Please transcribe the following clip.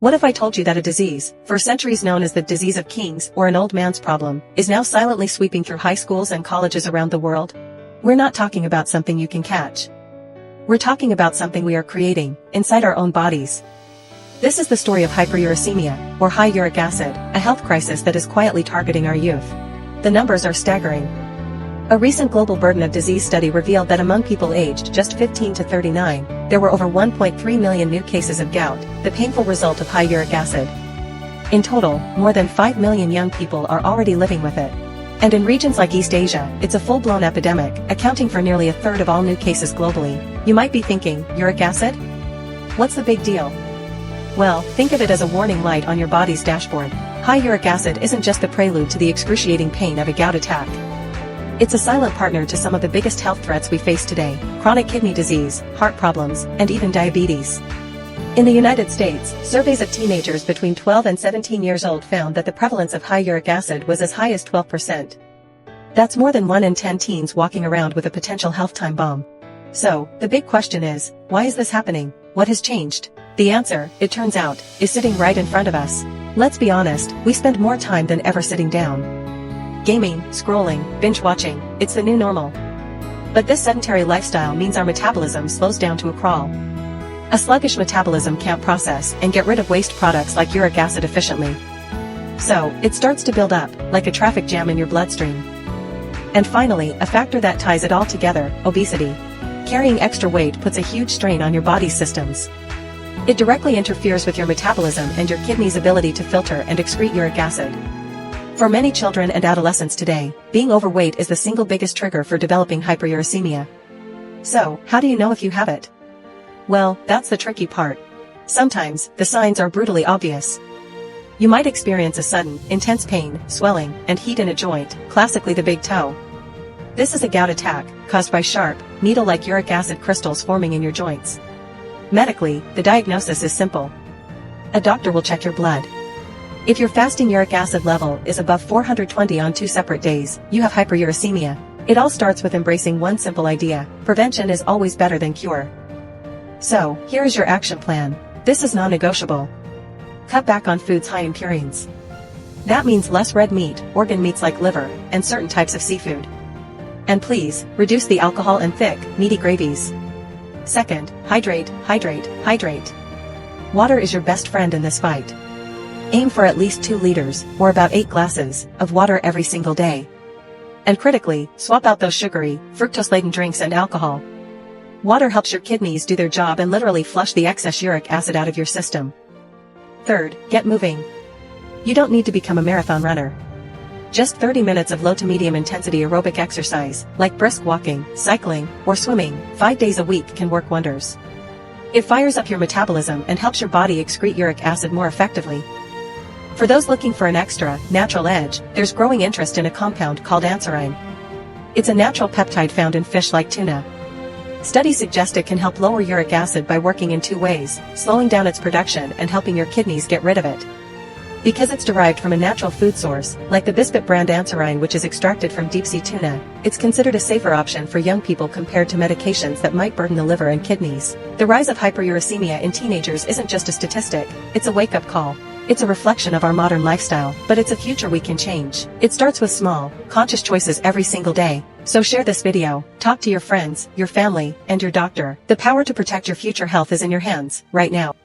What if I told you that a disease, for centuries known as the disease of kings or an old man's problem, is now silently sweeping through high schools and colleges around the world? We're not talking about something you can catch. We're talking about something we are creating, inside our own bodies. This is the story of hyperuricemia, or high uric acid, a health crisis that is quietly targeting our youth. The numbers are staggering. A recent global burden of disease study revealed that among people aged just 15 to 39, there were over 1.3 million new cases of gout, the painful result of high uric acid. In total, more than 5 million young people are already living with it. And in regions like East Asia, it's a full-blown epidemic, accounting for nearly a third of all new cases globally. You might be thinking, uric acid? What's the big deal? Well, think of it as a warning light on your body's dashboard. High uric acid isn't just the prelude to the excruciating pain of a gout attack. It's a silent partner to some of the biggest health threats we face today: chronic kidney disease, heart problems, and even diabetes. In the United States, surveys of teenagers between 12 and 17 years old found that the prevalence of high uric acid was as high as 12%. That's more than 1 in 10 teens walking around with a potential health time bomb. So, the big question is, why is this happening? What has changed? The answer, it turns out, is sitting right in front of us. Let's be honest, we spend more time than ever sitting down. Gaming, scrolling, binge-watching, it's the new normal. But this sedentary lifestyle means our metabolism slows down to a crawl. A sluggish metabolism can't process and get rid of waste products like uric acid efficiently. So, it starts to build up, like a traffic jam in your bloodstream. And finally, a factor that ties it all together, obesity. Carrying extra weight puts a huge strain on your body's systems. It directly interferes with your metabolism and your kidney's ability to filter and excrete uric acid. For many children and adolescents today, being overweight is the single biggest trigger for developing hyperuricemia. So, how do you know if you have it? Well, that's the tricky part. Sometimes, the signs are brutally obvious. You might experience a sudden, intense pain, swelling, and heat in a joint, classically the big toe. This is a gout attack, caused by sharp, needle-like uric acid crystals forming in your joints. Medically, the diagnosis is simple. A doctor will check your blood. If your fasting uric acid level is above 420 on 2 separate days, you have hyperuricemia. It all starts with embracing one simple idea: prevention is always better than cure. So, here is your action plan. This is non-negotiable. Cut back on foods high in purines. That means less red meat, organ meats like liver, and certain types of seafood. And please, reduce the alcohol and thick, meaty gravies. Second, hydrate, hydrate, hydrate. Water is your best friend in this fight. Aim for at least 2 liters, or about 8 glasses, of water every single day. And critically, swap out those sugary, fructose-laden drinks and alcohol. Water helps your kidneys do their job and literally flush the excess uric acid out of your system. Third, get moving. You don't need to become a marathon runner. Just 30 minutes of low to medium intensity aerobic exercise, like brisk walking, cycling, or swimming, 5 days a week can work wonders. It fires up your metabolism and helps your body excrete uric acid more effectively. For those looking for an extra, natural edge, there's growing interest in a compound called anserine. It's a natural peptide found in fish like tuna. Studies suggest it can help lower uric acid by working in 2 ways, slowing down its production and helping your kidneys get rid of it. Because it's derived from a natural food source, like the BISPIT brand anserine, which is extracted from deep-sea tuna, it's considered a safer option for young people compared to medications that might burden the liver and kidneys. The rise of hyperuricemia in teenagers isn't just a statistic, it's a wake-up call. It's a reflection of our modern lifestyle, but it's a future we can change. It starts with small, conscious choices every single day. So share this video, talk to your friends, your family, and your doctor. The power to protect your future health is in your hands, right now.